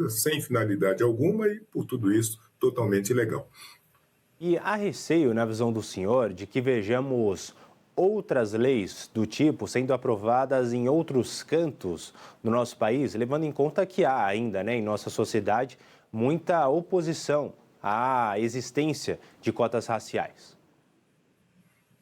sem finalidade alguma e, por tudo isso, totalmente ilegal. E há receio, na visão do senhor, de que vejamos outras leis do tipo sendo aprovadas em outros cantos do nosso país, levando em conta que há ainda, em nossa sociedade, muita oposição à existência de cotas raciais?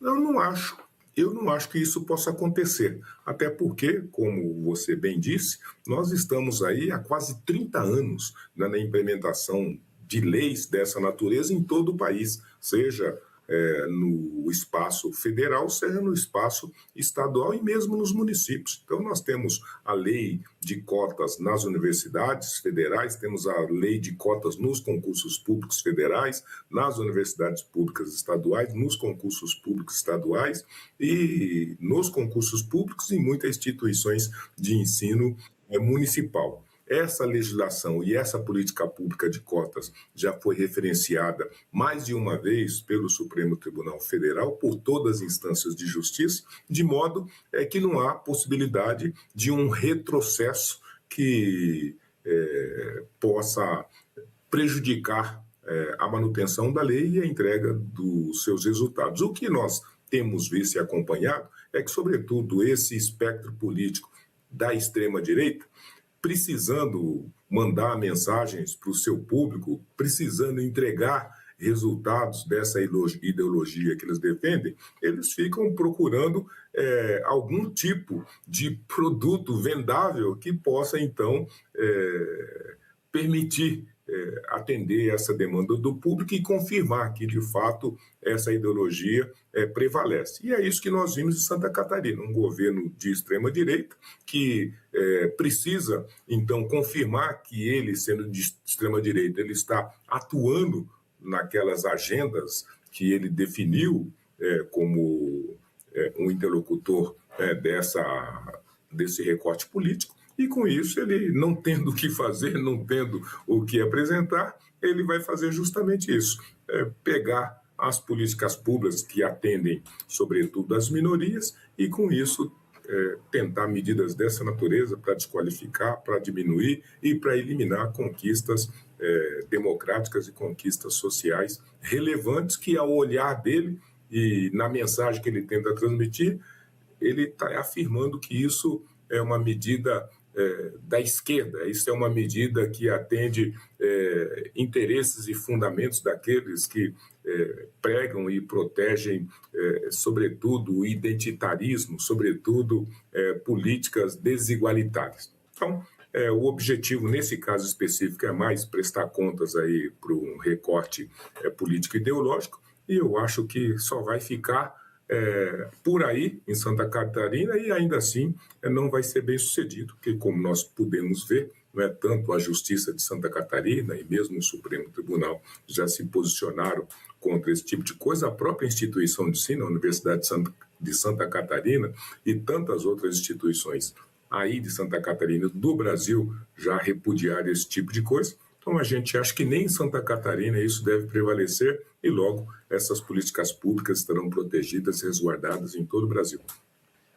Eu não acho. Eu não acho que isso possa acontecer. Até porque, como você bem disse, nós estamos aí há quase 30 anos, né, na implementação de leis dessa natureza em todo o país, seja no espaço federal, seja no espaço estadual e mesmo nos municípios. Então, nós temos a lei de cotas nas universidades federais, temos a lei de cotas nos concursos públicos federais, nas universidades públicas estaduais, nos concursos públicos estaduais e nos concursos públicos em muitas instituições de ensino municipal. Essa legislação e essa política pública de cotas já foi referenciada mais de uma vez pelo Supremo Tribunal Federal, por todas as instâncias de justiça, de modo que não há possibilidade de um retrocesso que possa prejudicar a manutenção da lei e a entrega dos seus resultados. O que nós temos visto e acompanhado é que, sobretudo, esse espectro político da extrema-direita, precisando mandar mensagens para o seu público, precisando entregar resultados dessa ideologia que eles defendem, eles ficam procurando algum tipo de produto vendável que possa, então, permitir atender essa demanda do público e confirmar que, de fato, essa ideologia prevalece. E é isso que nós vimos em Santa Catarina, um governo de extrema-direita que precisa, então, confirmar que ele, sendo de extrema-direita, ele está atuando naquelas agendas que ele definiu como um interlocutor desse recorte político. E com isso, ele não tendo o que fazer, não tendo o que apresentar, ele vai fazer justamente isso, pegar as políticas públicas que atendem, sobretudo, as minorias, e com isso tentar medidas dessa natureza para desqualificar, para diminuir e para eliminar conquistas democráticas e conquistas sociais relevantes que, ao olhar dele e na mensagem que ele tenta transmitir, ele está afirmando que isso é uma medida da esquerda, isso é uma medida que atende interesses e fundamentos daqueles que pregam e protegem, sobretudo, o identitarismo, sobretudo, políticas desigualitárias. Então, o objetivo, nesse caso específico, é mais prestar contas aí para um recorte político ideológico, e eu acho que só vai ficar por aí, em Santa Catarina, e ainda assim não vai ser bem sucedido, porque, como nós podemos ver, não é tanto a Justiça de Santa Catarina e mesmo o Supremo Tribunal já se posicionaram contra esse tipo de coisa, a própria instituição de ensino, a Universidade de Santa Catarina e tantas outras instituições aí de Santa Catarina do Brasil já repudiaram esse tipo de coisa. Então, a gente acha que nem em Santa Catarina isso deve prevalecer e, logo, essas políticas públicas estarão protegidas e resguardadas em todo o Brasil.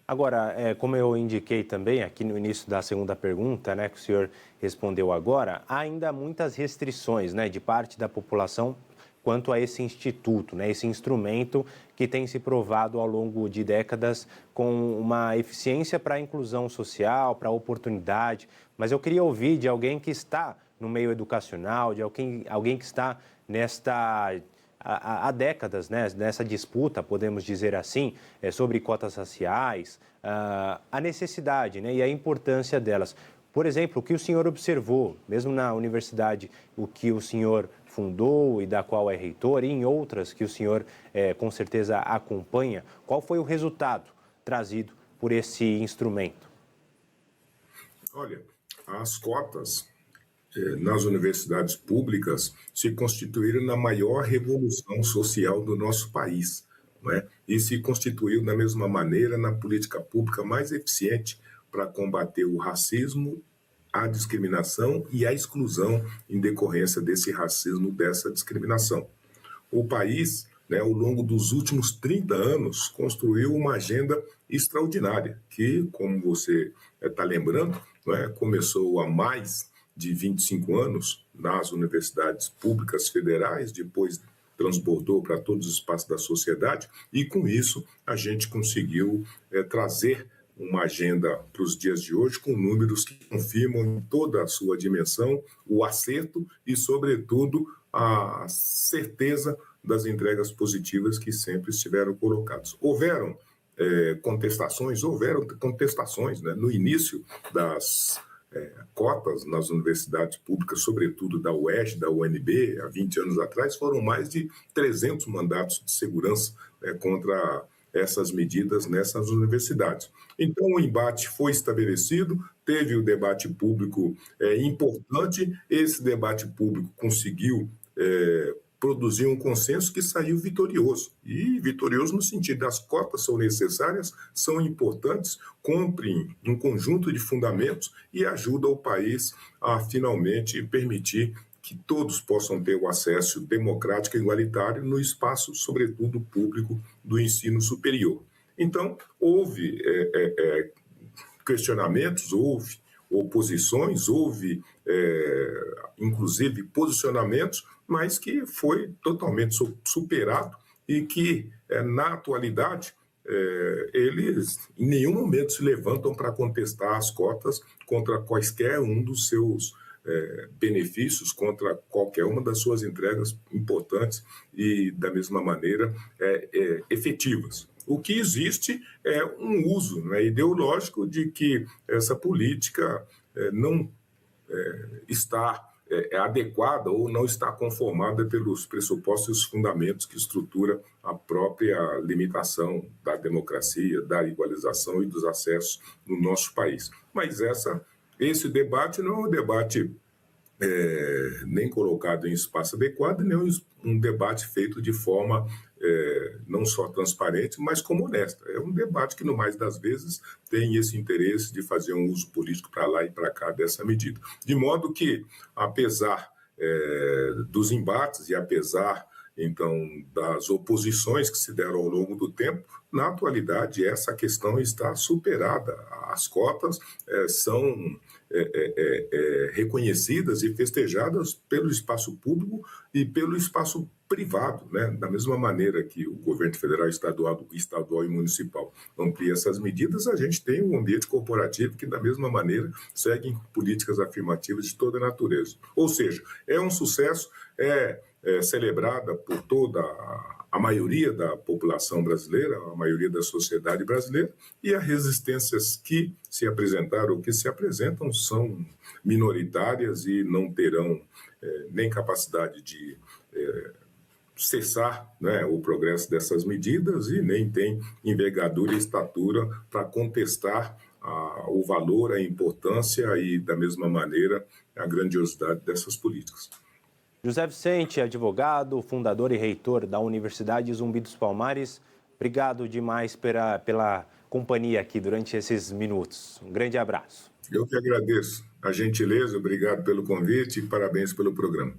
Agora, como eu indiquei também aqui no início da segunda pergunta, que o senhor respondeu agora, há ainda muitas restrições, de parte da população quanto a esse instituto, esse instrumento que tem se provado ao longo de décadas com uma eficiência para a inclusão social, para a oportunidade. Mas eu queria ouvir de alguém que está no meio educacional, de alguém que está há décadas, nessa disputa, podemos dizer assim, sobre cotas raciais, a necessidade e a importância delas. Por exemplo, o que o senhor observou, mesmo na universidade, o que o senhor fundou e da qual é reitor, e em outras que o senhor com certeza acompanha, qual foi o resultado trazido por esse instrumento? Olha, as cotas nas universidades públicas se constituíram na maior revolução social do nosso país, não é? E se constituiu da mesma maneira na política pública mais eficiente para combater o racismo, a discriminação e a exclusão em decorrência desse racismo, dessa discriminação. O país, ao longo dos últimos 30 anos, construiu uma agenda extraordinária, que, como você está lembrando, começou há mais de 25 anos nas universidades públicas federais, depois transbordou para todos os espaços da sociedade, e com isso a gente conseguiu trazer uma agenda para os dias de hoje com números que confirmam em toda a sua dimensão o acerto e, sobretudo, a certeza das entregas positivas que sempre estiveram colocadas. Houveram contestações, né? No início das cotas nas universidades públicas, sobretudo da UERJ, da UNB, há 20 anos atrás, foram mais de 300 mandatos de segurança contra essas medidas nessas universidades. Então, o embate foi estabelecido, teve o debate público importante, esse debate público conseguiu produzir um consenso que saiu vitorioso. E vitorioso no sentido das cotas são necessárias, são importantes, cumprem um conjunto de fundamentos e ajudam o país a finalmente permitir que todos possam ter o acesso democrático e igualitário no espaço, sobretudo público, do ensino superior. Então, houve questionamentos, houve oposições, houve, inclusive, posicionamentos, mas que foi totalmente superado e que, na atualidade, eles em nenhum momento se levantam para contestar as cotas contra quaisquer um dos seus benefícios, contra qualquer uma das suas entregas importantes e, da mesma maneira, efetivas. O que existe é um uso ideológico de que essa política não está adequada ou não está conformada pelos pressupostos e fundamentos que estrutura a própria limitação da democracia, da igualização e dos acessos no nosso país. Mas esse debate não é um debate nem colocado em espaço adequado, nem um debate feito de forma não só transparente, mas como honesta. É um debate que, no mais das vezes, tem esse interesse de fazer um uso político para lá e para cá dessa medida. De modo que, apesar dos embates e apesar, então, das oposições que se deram ao longo do tempo, na atualidade essa questão está superada. As cotas são reconhecidas e festejadas pelo espaço público e pelo espaço privado, né? Da mesma maneira que o governo federal, estadual e municipal amplia essas medidas, a gente tem um ambiente corporativo que, da mesma maneira, segue políticas afirmativas de toda a natureza. Ou seja, é um sucesso, celebrada por toda a maioria da população brasileira, a maioria da sociedade brasileira, e as resistências que se apresentaram ou que se apresentam são minoritárias e não terão nem capacidade de cessar, né, o progresso dessas medidas e nem tem envergadura e estatura para contestar o valor, a importância e, da mesma maneira, a grandiosidade dessas políticas. José Vicente, advogado, fundador e reitor da Universidade Zumbi dos Palmares, obrigado demais pela companhia aqui durante esses minutos. Um grande abraço. Eu que agradeço a gentileza, obrigado pelo convite e parabéns pelo programa.